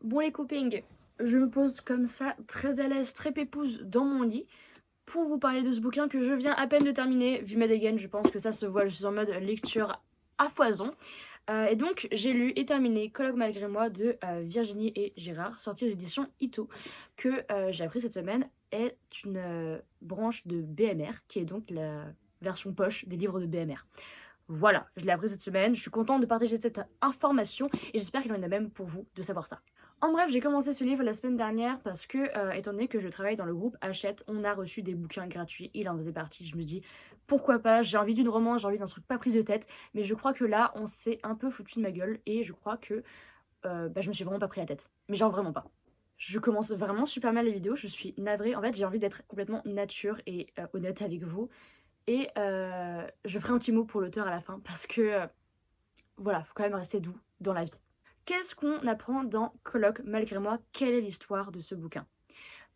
Bon les copines, je me pose comme ça, très à l'aise, très pépouse dans mon lit pour vous parler de ce bouquin que je viens à peine de terminer. Vu ma dégaine, je pense que ça se voit, je suis en mode lecture à foison. Et donc j'ai lu et terminé Colloque malgré moi de Virginie et Gérard, sorti aux éditions Ito, que j'ai appris cette semaine est une branche de BMR, qui est donc la version poche des livres de BMR. Voilà, je l'ai appris cette semaine, je suis contente de partager cette information et j'espère qu'il en est même pour vous de savoir ça. En bref, j'ai commencé ce livre la semaine dernière parce que, étant donné que je travaille dans le groupe Hachette, on a reçu des bouquins gratuits, il en faisait partie. Je me dis, pourquoi pas, j'ai envie d'une romance, j'ai envie d'un truc pas prise de tête, mais je crois que là, on s'est un peu foutu de ma gueule et je crois que je me suis vraiment pas pris la tête. Mais genre vraiment pas. Je commence vraiment super mal les vidéos, je suis navrée. En fait, j'ai envie d'être complètement nature et honnête avec vous. Et je ferai un petit mot pour l'auteur à la fin parce que, voilà, faut quand même rester doux dans la vie. Qu'est-ce qu'on apprend dans Colloque malgré moi? Quelle est l'histoire de ce bouquin?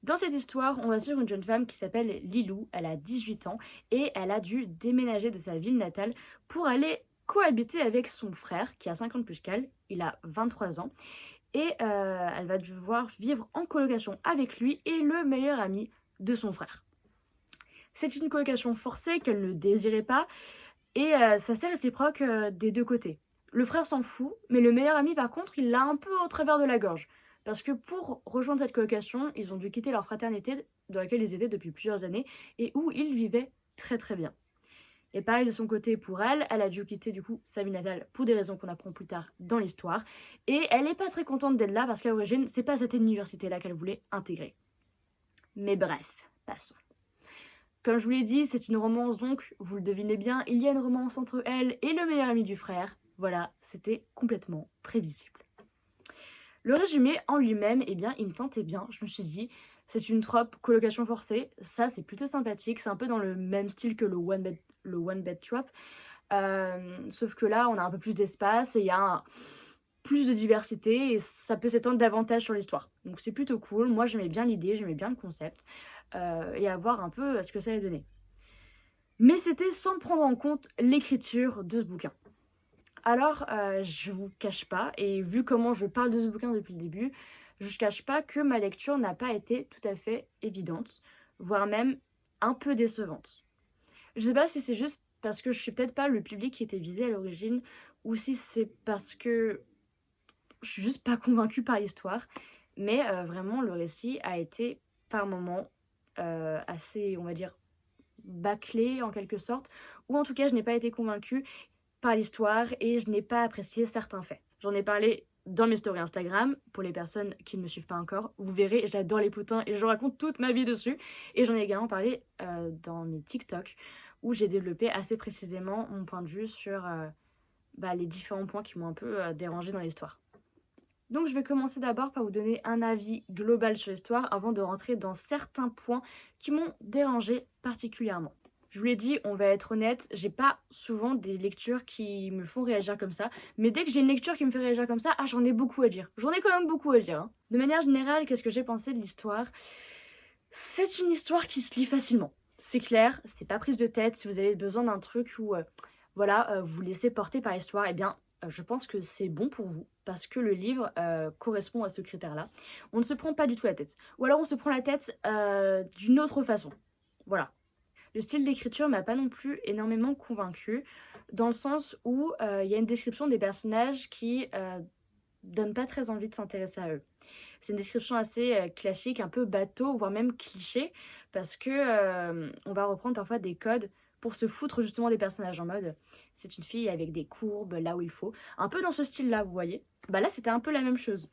Dans cette histoire, on va suivre une jeune femme qui s'appelle Lilou, elle a 18 ans et elle a dû déménager de sa ville natale pour aller cohabiter avec son frère qui a 50 plus qu'elle, il a 23 ans et elle va devoir vivre en colocation avec lui et le meilleur ami de son frère. C'est une colocation forcée qu'elle ne désirait pas et ça c'est réciproque des deux côtés. Le frère s'en fout, mais le meilleur ami par contre, il l'a un peu au travers de la gorge. Parce que pour rejoindre cette colocation, ils ont dû quitter leur fraternité dans laquelle ils étaient depuis plusieurs années et où ils vivaient très très bien. Et pareil de son côté pour elle, elle a dû quitter du coup sa ville natale pour des raisons qu'on apprend plus tard dans l'histoire. Et elle n'est pas très contente d'être là parce qu'à l'origine, c'est pas cette université-là qu'elle voulait intégrer. Mais bref, passons. Comme je vous l'ai dit, c'est une romance donc, vous le devinez bien, il y a une romance entre elle et le meilleur ami du frère. Voilà, c'était complètement prévisible. Le résumé en lui-même, eh bien, il me tentait bien. Je me suis dit, c'est une trope colocation forcée. Ça, c'est plutôt sympathique. C'est un peu dans le même style que le one bed trope. Sauf que là, on a un peu plus d'espace et il y a plus de diversité et ça peut s'étendre davantage sur l'histoire. Donc c'est plutôt cool. Moi, j'aimais bien l'idée, j'aimais bien le concept. Et à voir un peu ce que ça allait donner. Mais c'était sans prendre en compte l'écriture de ce bouquin. Alors, je vous cache pas, et vu comment je parle de ce bouquin depuis le début, je ne cache pas que ma lecture n'a pas été tout à fait évidente, voire même un peu décevante. Je sais pas si c'est juste parce que je suis peut-être pas le public qui était visé à l'origine, ou si c'est parce que je suis juste pas convaincue par l'histoire, mais vraiment le récit a été par moments assez, on va dire, bâclé en quelque sorte, ou en tout cas je n'ai pas été convaincue par l'histoire et je n'ai pas apprécié certains faits. J'en ai parlé dans mes stories Instagram, pour les personnes qui ne me suivent pas encore, vous verrez, j'adore les potins et je raconte toute ma vie dessus, et j'en ai également parlé dans mes TikTok, où j'ai développé assez précisément mon point de vue sur les différents points qui m'ont un peu dérangé dans l'histoire. Donc je vais commencer d'abord par vous donner un avis global sur l'histoire avant de rentrer dans certains points qui m'ont dérangé particulièrement. Je vous l'ai dit, on va être honnête, j'ai pas souvent des lectures qui me font réagir comme ça, mais dès que j'ai une lecture qui me fait réagir comme ça, j'en ai beaucoup à dire. J'en ai quand même beaucoup à dire. Hein. De manière générale, qu'est-ce que j'ai pensé de l'histoire? C'est une histoire qui se lit facilement. C'est clair, c'est pas prise de tête. Si vous avez besoin d'un truc où vous vous laissez porter par l'histoire, eh bien je pense que c'est bon pour vous parce que le livre correspond à ce critère-là. On ne se prend pas du tout la tête. Ou alors on se prend la tête d'une autre façon. Voilà. Le style d'écriture m'a pas non plus énormément convaincue, dans le sens où il y a une description des personnages qui donne pas très envie de s'intéresser à eux. C'est une description assez classique, un peu bateau, voire même cliché, parce que on va reprendre parfois des codes pour se foutre justement des personnages en mode c'est une fille avec des courbes là où il faut. Un peu dans ce style-là, vous voyez. Bah là, c'était un peu la même chose.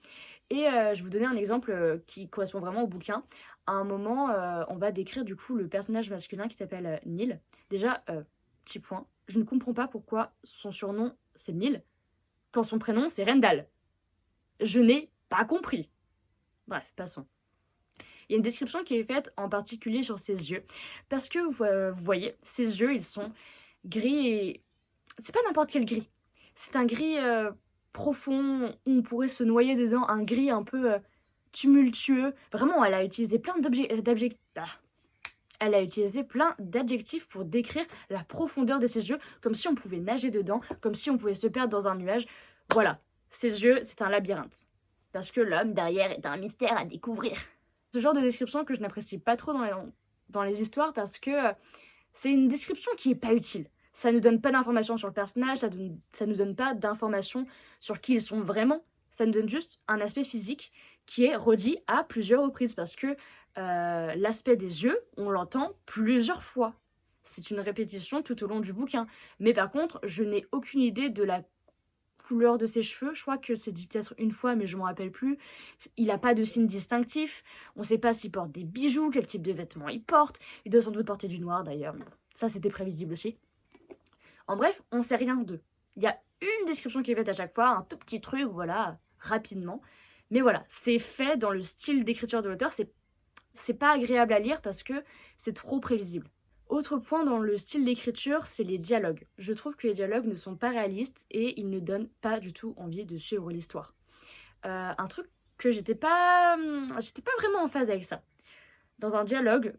Et je vais vous donner un exemple qui correspond vraiment au bouquin. À un moment, on va décrire du coup le personnage masculin qui s'appelle Neil. Déjà, petit point, je ne comprends pas pourquoi son surnom c'est Neil, quand son prénom c'est Rendal. Je n'ai pas compris. Bref, passons. Il y a une description qui est faite en particulier sur ses yeux. Parce que vous voyez, ses yeux, ils sont gris et... C'est pas n'importe quel gris. C'est un gris profond, où on pourrait se noyer dedans. Un gris un peu tumultueux. Vraiment, elle a utilisé plein d'adjectifs. Elle a utilisé plein d'adjectifs pour décrire la profondeur de ses yeux. Comme si on pouvait nager dedans. Comme si on pouvait se perdre dans un nuage. Voilà. Ses yeux, c'est un labyrinthe. parce que l'homme derrière est un mystère à découvrir. Ce genre de description que je n'apprécie pas trop dans les histoires parce que c'est une description qui est pas utile. Ça nous donne pas d'informations sur le personnage, ça nous donne pas d'informations sur qui ils sont vraiment. Ça nous donne juste un aspect physique qui est redit à plusieurs reprises parce que l'aspect des yeux, on l'entend plusieurs fois. C'est une répétition tout au long du bouquin. Mais par contre, je n'ai aucune idée de la couleur de ses cheveux. Je crois que c'est dit peut-être une fois, mais je m'en rappelle plus. Il n'a pas de signe distinctif. On ne sait pas s'il porte des bijoux, quel type de vêtements il porte. Il doit sans doute porter du noir d'ailleurs. Ça, c'était prévisible aussi. En bref, on ne sait rien d'eux. Il y a une description qui est faite à chaque fois, un tout petit truc, voilà, rapidement. Mais voilà, c'est fait dans le style d'écriture de l'auteur. C'est pas agréable à lire parce que c'est trop prévisible. Autre point dans le style d'écriture, c'est les dialogues. Je trouve que les dialogues ne sont pas réalistes et ils ne donnent pas du tout envie de suivre l'histoire. Un truc que j'étais pas vraiment en phase avec ça. Dans un dialogue,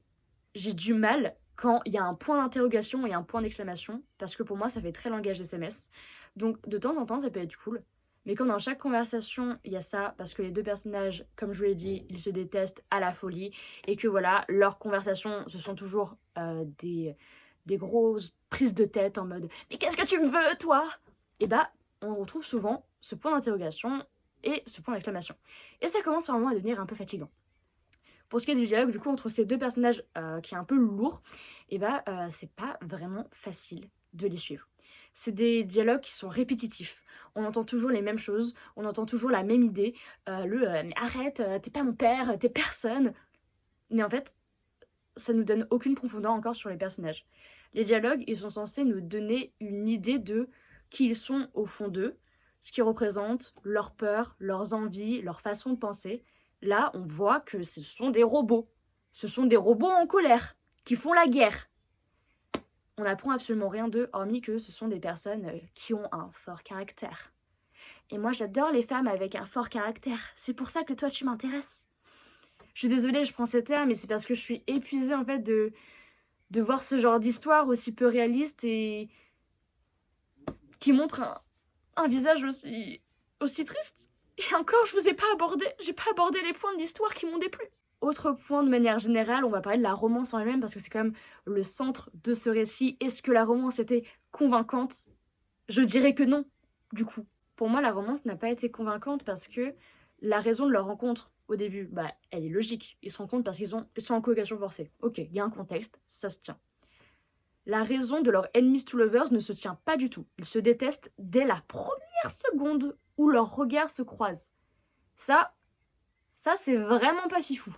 j'ai du mal quand il y a un point d'interrogation et un point d'exclamation, parce que pour moi ça fait très langage SMS. Donc de temps en temps ça peut être cool. Mais quand dans chaque conversation, il y a ça, parce que les deux personnages, comme je vous l'ai dit, ils se détestent à la folie, et que voilà, leurs conversations, ce sont toujours des grosses prises de tête en mode « Mais qu'est-ce que tu me veux, toi ?» Et bah, on retrouve souvent ce point d'interrogation et ce point d'exclamation. Et ça commence vraiment à devenir un peu fatigant. Pour ce qui est du dialogue, du coup, entre ces deux personnages qui est un peu lourd, et bah, c'est pas vraiment facile de les suivre. C'est des dialogues qui sont répétitifs. On entend toujours les mêmes choses, on entend toujours la même idée. Mais arrête, t'es pas mon père, t'es personne. Mais en fait, ça nous donne aucune profondeur encore sur les personnages. Les dialogues, ils sont censés nous donner une idée de qui ils sont au fond d'eux, ce qu'ils représentent, leurs peurs, leurs envies, leur façon de penser. Là, on voit que ce sont des robots. Ce sont des robots en colère, qui font la guerre. On n'apprend absolument rien d'eux, hormis que ce sont des personnes qui ont un fort caractère. Et moi, j'adore les femmes avec un fort caractère. C'est pour ça que toi, tu m'intéresses. Je suis désolée, je prends ces termes, mais c'est parce que je suis épuisée, en fait, de voir ce genre d'histoire aussi peu réaliste et qui montre un visage aussi triste. Et encore, j'ai pas abordé les points de l'histoire qui m'ont déplu. Autre point de manière générale, on va parler de la romance en elle-même parce que c'est quand même le centre de ce récit. Est-ce que la romance était convaincante? Je dirais que non, du coup. Pour moi, la romance n'a pas été convaincante parce que la raison de leur rencontre au début, bah, elle est logique. Ils se rencontrent parce qu'ils sont en colocation forcée. Ok, il y a un contexte, ça se tient. La raison de leur enemies to lovers ne se tient pas du tout. Ils se détestent dès la première seconde où leurs regards se croisent. Ça c'est vraiment pas fifou.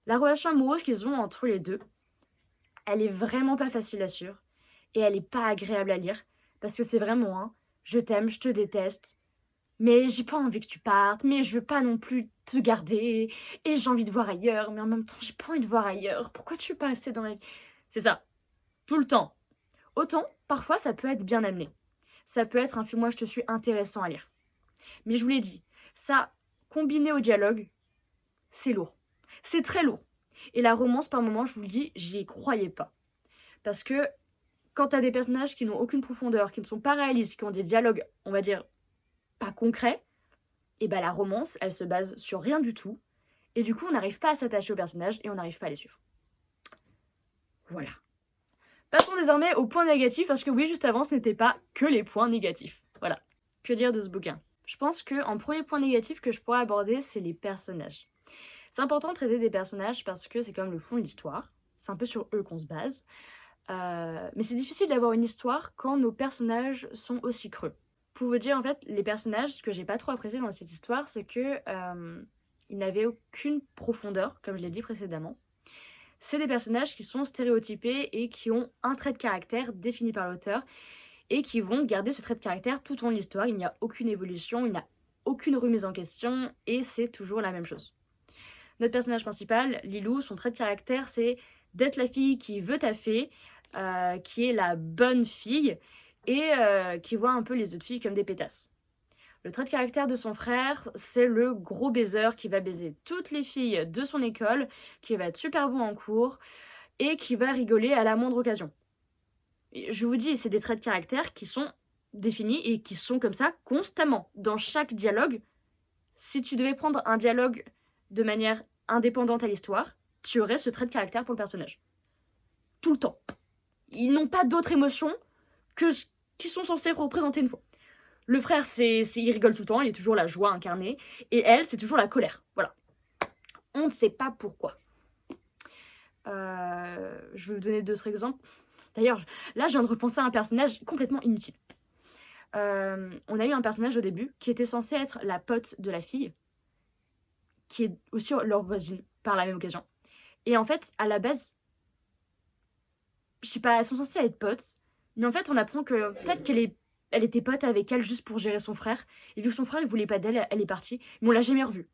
La relation amoureuse qu'ils ont entre les deux, elle est vraiment pas facile à suivre et elle est pas agréable à lire parce que c'est vraiment un je t'aime, je te déteste, mais j'ai pas envie que tu partes, mais je veux pas non plus te garder et j'ai envie de voir ailleurs, mais en même temps j'ai pas envie de voir ailleurs. Pourquoi tu veux pas rester dans ma vie? C'est ça, tout le temps. Autant, parfois ça peut être bien amené. Ça peut être un film moi je te suis intéressant à lire. Mais je vous l'ai dit, ça combiné au dialogue, c'est lourd. C'est très lourd. Et la romance, par moments, je vous le dis, j'y croyais pas. Parce que quand t'as des personnages qui n'ont aucune profondeur, qui ne sont pas réalistes, qui ont des dialogues, on va dire, pas concrets, et bah la romance, elle se base sur rien du tout. Et du coup, on n'arrive pas à s'attacher aux personnages et on n'arrive pas à les suivre. Voilà. Passons désormais aux points négatifs, parce que oui, juste avant, ce n'était pas que les points négatifs. Voilà. Que dire de ce bouquin? Je pense qu'en premier point négatif que je pourrais aborder, c'est les personnages. C'est important de traiter des personnages parce que c'est comme le fond de l'histoire. C'est un peu sur eux qu'on se base. Mais c'est difficile d'avoir une histoire quand nos personnages sont aussi creux. Pour vous dire, en fait, les personnages, ce que j'ai pas trop apprécié dans cette histoire, c'est que ils n'avaient aucune profondeur, comme je l'ai dit précédemment. C'est des personnages qui sont stéréotypés et qui ont un trait de caractère défini par l'auteur et qui vont garder ce trait de caractère tout au long de l'histoire. Il n'y a aucune évolution, il n'y a aucune remise en question et c'est toujours la même chose. Notre personnage principal, Lilou, son trait de caractère, c'est d'être la fille qui veut taffer, qui est la bonne fille et qui voit un peu les autres filles comme des pétasses. Le trait de caractère de son frère, c'est le gros baiser qui va baiser toutes les filles de son école, qui va être super bon en cours et qui va rigoler à la moindre occasion. Et je vous dis, c'est des traits de caractère qui sont définis et qui sont comme ça constamment. Dans chaque dialogue, si tu devais prendre un dialogue de manière indépendante à l'histoire, tu aurais ce trait de caractère pour le personnage. Tout le temps. Ils n'ont pas d'autres émotions que ce qu'ils sont censés représenter une fois. Le frère, il rigole tout le temps, il est toujours la joie incarnée, et elle, c'est toujours la colère. Voilà. On ne sait pas pourquoi. Je vais vous donner d'autres exemples. D'ailleurs, là, je viens de repenser à un personnage complètement inutile. On a eu un personnage au début qui était censé être la pote de la fille, qui est aussi leur voisine par la même occasion. Et en fait, à la base, je sais pas, elles sont censées être potes, mais en fait, on apprend que peut-être elle était pote avec elle juste pour gérer son frère. Et vu que son frère, il voulait pas d'elle, elle est partie. Mais on l'a jamais revue.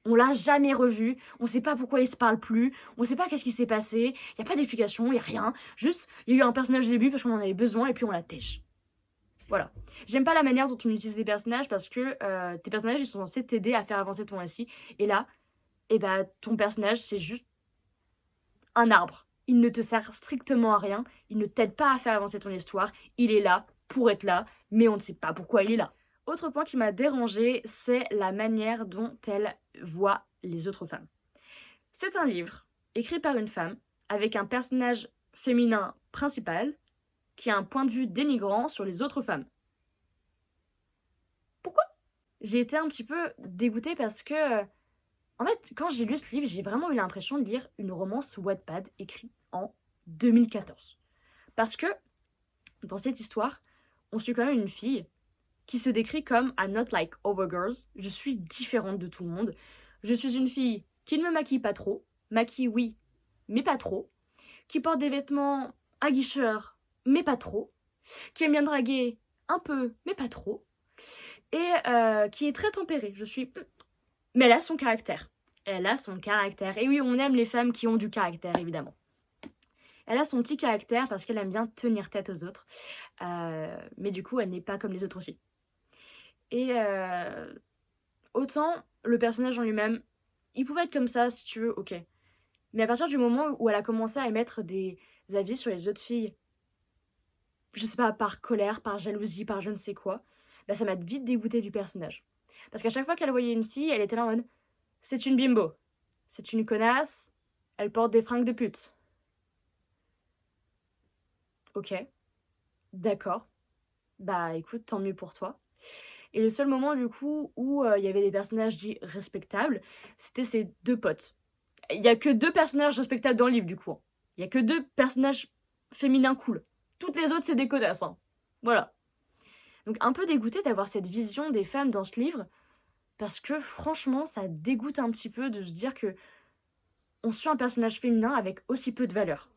On l'a jamais revue. On sait pas pourquoi ils se parlent plus. On sait pas qu'est-ce qui s'est passé. Y a pas d'explication, y a rien. Juste, il y a eu un personnage au début parce qu'on en avait besoin et puis on la tèche. Voilà. J'aime pas la manière dont on utilise les personnages parce que tes personnages, ils sont censés t'aider à faire avancer ton récit. Et là, ton personnage, c'est juste un arbre. Il ne te sert strictement à rien. Il ne t'aide pas à faire avancer ton histoire. Il est là pour être là, mais on ne sait pas pourquoi il est là. Autre point qui m'a dérangée, c'est la manière dont elle voit les autres femmes. C'est un livre écrit par une femme avec un personnage féminin principal qui a un point de vue dénigrant sur les autres femmes. Pourquoi ? J'ai été un petit peu dégoûtée parce que, en fait, quand j'ai lu ce livre, j'ai vraiment eu l'impression de lire une romance Wattpad écrite en 2014. Parce que, dans cette histoire, on suit quand même une fille qui se décrit comme « I'm not like other girls ». Je suis différente de tout le monde. Je suis une fille qui ne me maquille pas trop. Maquille, oui, mais pas trop. Qui porte des vêtements aguicheurs, mais pas trop. Qui aime bien draguer un peu, mais pas trop. Et qui est très tempérée. Je suis... Mais elle a son caractère. Elle a son caractère. Et oui, on aime les femmes qui ont du caractère, évidemment. Elle a son petit caractère parce qu'elle aime bien tenir tête aux autres. Mais du coup, elle n'est pas comme les autres aussi. Et autant le personnage en lui-même, il pouvait être comme ça si tu veux, ok. Mais à partir du moment où elle a commencé à émettre des avis sur les autres filles, je sais pas, par colère, par jalousie, par je ne sais quoi, bah ça m'a vite dégoûté du personnage. Parce qu'à chaque fois qu'elle voyait une fille, elle était là en mode « c'est une bimbo, c'est une connasse, elle porte des fringues de pute ». Ok, d'accord, bah écoute, tant mieux pour toi. Et le seul moment du coup où il y avait des personnages dits respectables, c'était ses deux potes. Il n'y a que 2 personnages respectables dans le livre du coup. Il n'y a que 2 personnages féminins cool. Toutes les autres c'est des connasses. Hein. Voilà. Donc un peu dégoûtée d'avoir cette vision des femmes dans ce livre, parce que franchement ça dégoûte un petit peu de se dire que on suit un personnage féminin avec aussi peu de valeur.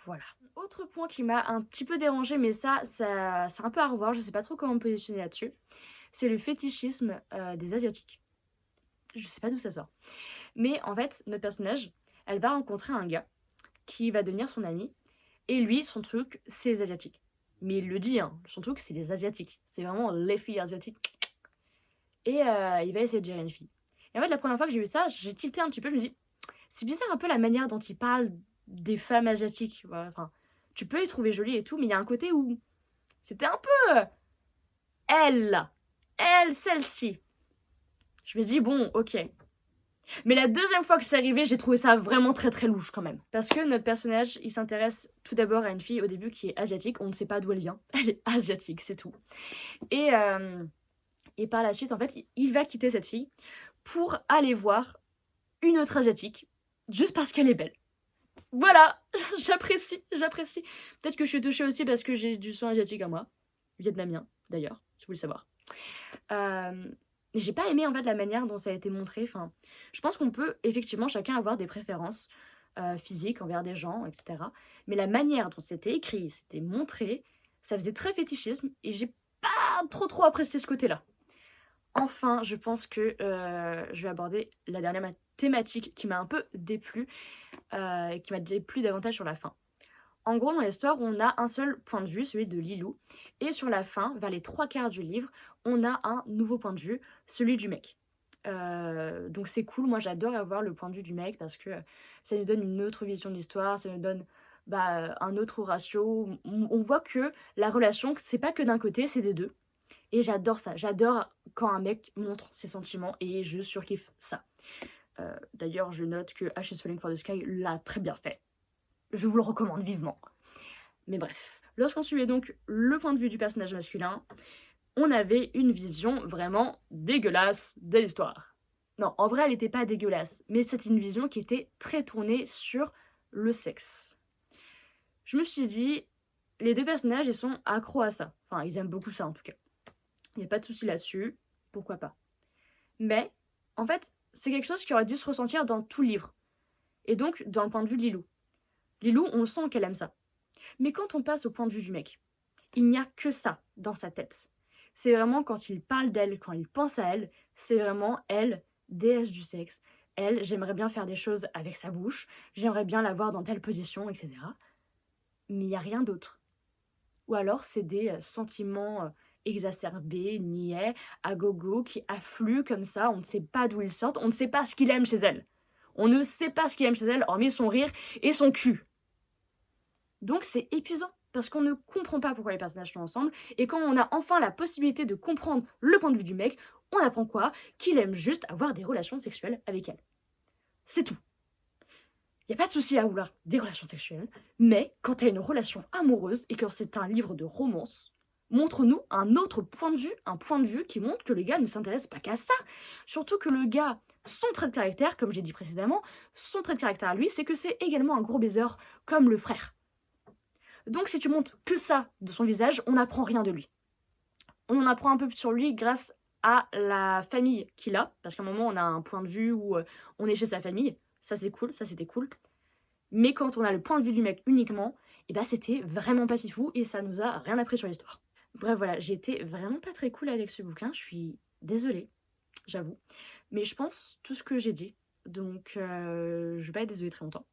Voilà. Autre point qui m'a un petit peu dérangée, mais ça c'est un peu à revoir, je sais pas trop comment me positionner là-dessus, c'est le fétichisme des asiatiques. Je sais pas d'où ça sort. Mais en fait, notre personnage, elle va rencontrer un gars qui va devenir son ami, et lui, son truc, c'est les asiatiques. Mais il le dit, hein, son truc, c'est les asiatiques. C'est vraiment les filles asiatiques. Et il va essayer de gérer une fille. Et en fait, la première fois que j'ai vu ça, j'ai tilté un petit peu, je me dis, c'est bizarre un peu la manière dont il parle des femmes asiatiques. Voilà, enfin, tu peux les trouver jolies et tout, mais il y a un côté où c'était un peu elle, celle-ci. Je me dis, bon, ok. Mais la deuxième fois que c'est arrivé, j'ai trouvé ça vraiment très très louche quand même. Parce que notre personnage, il s'intéresse tout d'abord à une fille au début qui est asiatique. On ne sait pas d'où elle vient. Elle est asiatique, c'est tout. Et par la suite, en fait, il va quitter cette fille pour aller voir une autre asiatique. Juste parce qu'elle est belle. Voilà, j'apprécie. Peut-être que je suis touchée aussi parce que j'ai du sang asiatique à moi. Vietnamien, d'ailleurs, si vous voulez savoir. J'ai pas aimé en fait la manière dont ça a été montré. Enfin, je pense qu'on peut effectivement chacun avoir des préférences physiques envers des gens, etc. Mais la manière dont c'était écrit, c'était montré, ça faisait très fétichisme et j'ai pas trop apprécié ce côté-là. Enfin, je pense que je vais aborder la dernière thématique qui m'a un peu déplu, et qui m'a déplu davantage sur la fin. En gros, dans l'histoire, on a un seul point de vue, celui de Lilou. Et sur la fin, vers les 3/4 du livre, on a un nouveau point de vue, celui du mec. Donc c'est cool, moi j'adore avoir le point de vue du mec parce que ça nous donne une autre vision de l'histoire, ça nous donne un autre ratio. On voit que la relation, c'est pas que d'un côté, c'est des deux. Et j'adore ça, j'adore quand un mec montre ses sentiments et je surkiffe ça. D'ailleurs, je note que Ash is Falling for the Sky l'a très bien fait. Je vous le recommande vivement. Mais bref, lorsqu'on suivait donc le point de vue du personnage masculin, on avait une vision vraiment dégueulasse de l'histoire. Non, en vrai, elle n'était pas dégueulasse, mais c'était une vision qui était très tournée sur le sexe. Je me suis dit, les deux personnages, ils sont accros à ça. Enfin, ils aiment beaucoup ça en tout cas. Il n'y a pas de souci là-dessus, pourquoi pas. Mais, en fait, c'est quelque chose qui aurait dû se ressentir dans tout le livre. Et donc, dans le point de vue de Lilou. Lilou, on sent qu'elle aime ça. Mais quand on passe au point de vue du mec, il n'y a que ça dans sa tête. C'est vraiment quand il parle d'elle, quand il pense à elle, c'est vraiment elle, déesse du sexe. Elle, j'aimerais bien faire des choses avec sa bouche, j'aimerais bien la voir dans telle position, etc. Mais il n'y a rien d'autre. Ou alors c'est des sentiments exacerbés, niais, à gogo, qui affluent comme ça, on ne sait pas d'où ils sortent, on ne sait pas ce qu'il aime chez elle. On ne sait pas ce qu'il aime chez elle, hormis son rire et son cul. Donc c'est épuisant, parce qu'on ne comprend pas pourquoi les personnages sont ensemble, et quand on a enfin la possibilité de comprendre le point de vue du mec, on apprend quoi? Qu'il aime juste avoir des relations sexuelles avec elle. C'est tout. Il n'y a pas de souci à vouloir des relations sexuelles, mais quand tu as une relation amoureuse et que c'est un livre de romance, montre-nous un autre point de vue, un point de vue qui montre que le gars ne s'intéresse pas qu'à ça. Surtout que le gars, son trait de caractère, comme j'ai dit précédemment, son trait de caractère à lui, c'est que c'est également un gros baiser comme le frère. Donc si tu montres que ça de son visage, on n'apprend rien de lui. On en apprend un peu plus sur lui grâce à la famille qu'il a, parce qu'à un moment on a un point de vue où on est chez sa famille, ça c'est cool, ça c'était cool. Mais quand on a le point de vue du mec uniquement, et bah c'était vraiment pas fifou et ça nous a rien appris sur l'histoire. Bref voilà, j'ai été vraiment pas très cool avec ce bouquin, je suis désolée, j'avoue. Mais je pense tout ce que j'ai dit, donc je vais pas être désolée très longtemps.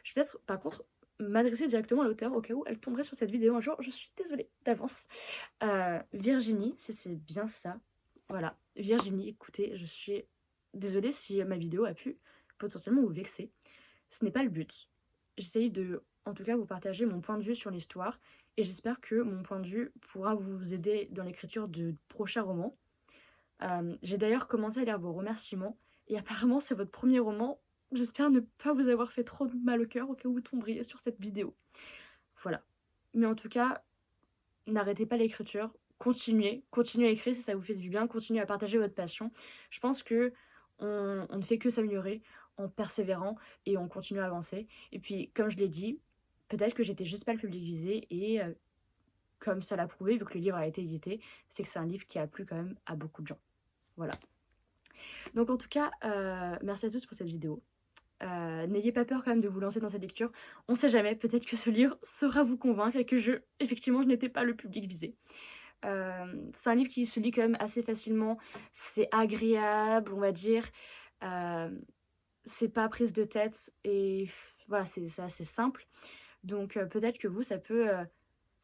Je vais peut-être par contre m'adresser directement à l'auteur au cas où elle tomberait sur cette vidéo un jour, je suis désolée d'avance. Virginie, c'est bien ça, voilà, Virginie, écoutez, je suis désolée si ma vidéo a pu potentiellement vous vexer, ce n'est pas le but. J'essaye de, en tout cas, vous partager mon point de vue sur l'histoire, et j'espère que mon point de vue pourra vous aider dans l'écriture de prochains romans. J'ai d'ailleurs commencé à lire vos remerciements, et apparemment c'est votre premier roman. J'espère ne pas vous avoir fait trop de mal au cœur au cas où vous tomberiez sur cette vidéo. Voilà. Mais en tout cas, n'arrêtez pas l'écriture, continuez à écrire si ça vous fait du bien, continuez à partager votre passion. Je pense que on ne fait que s'améliorer en persévérant et on continue à avancer. Et puis, comme je l'ai dit, peut-être que j'étais juste pas le public visé et comme ça l'a prouvé, vu que le livre a été édité, c'est que c'est un livre qui a plu quand même à beaucoup de gens. Voilà. Donc en tout cas, merci à tous pour cette vidéo. N'ayez pas peur quand même de vous lancer dans cette lecture. On sait jamais, peut-être que ce livre saura vous convaincre et que effectivement, je n'étais pas le public visé. C'est un livre qui se lit quand même assez facilement. C'est agréable, on va dire. C'est pas prise de tête et voilà, c'est assez simple. Donc peut-être que vous, ça peut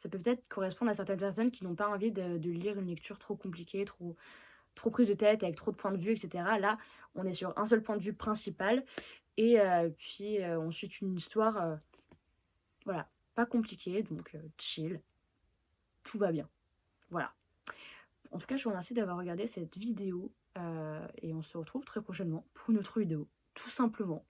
peut-être correspondre à certaines personnes qui n'ont pas envie de lire une lecture trop compliquée, trop prise de tête, avec trop de points de vue, etc. Là, on est sur un seul point de vue principal. Et puis ensuite une histoire, voilà, pas compliquée, donc chill, tout va bien. Voilà. En tout cas, je vous remercie d'avoir regardé cette vidéo et on se retrouve très prochainement pour une autre vidéo, tout simplement.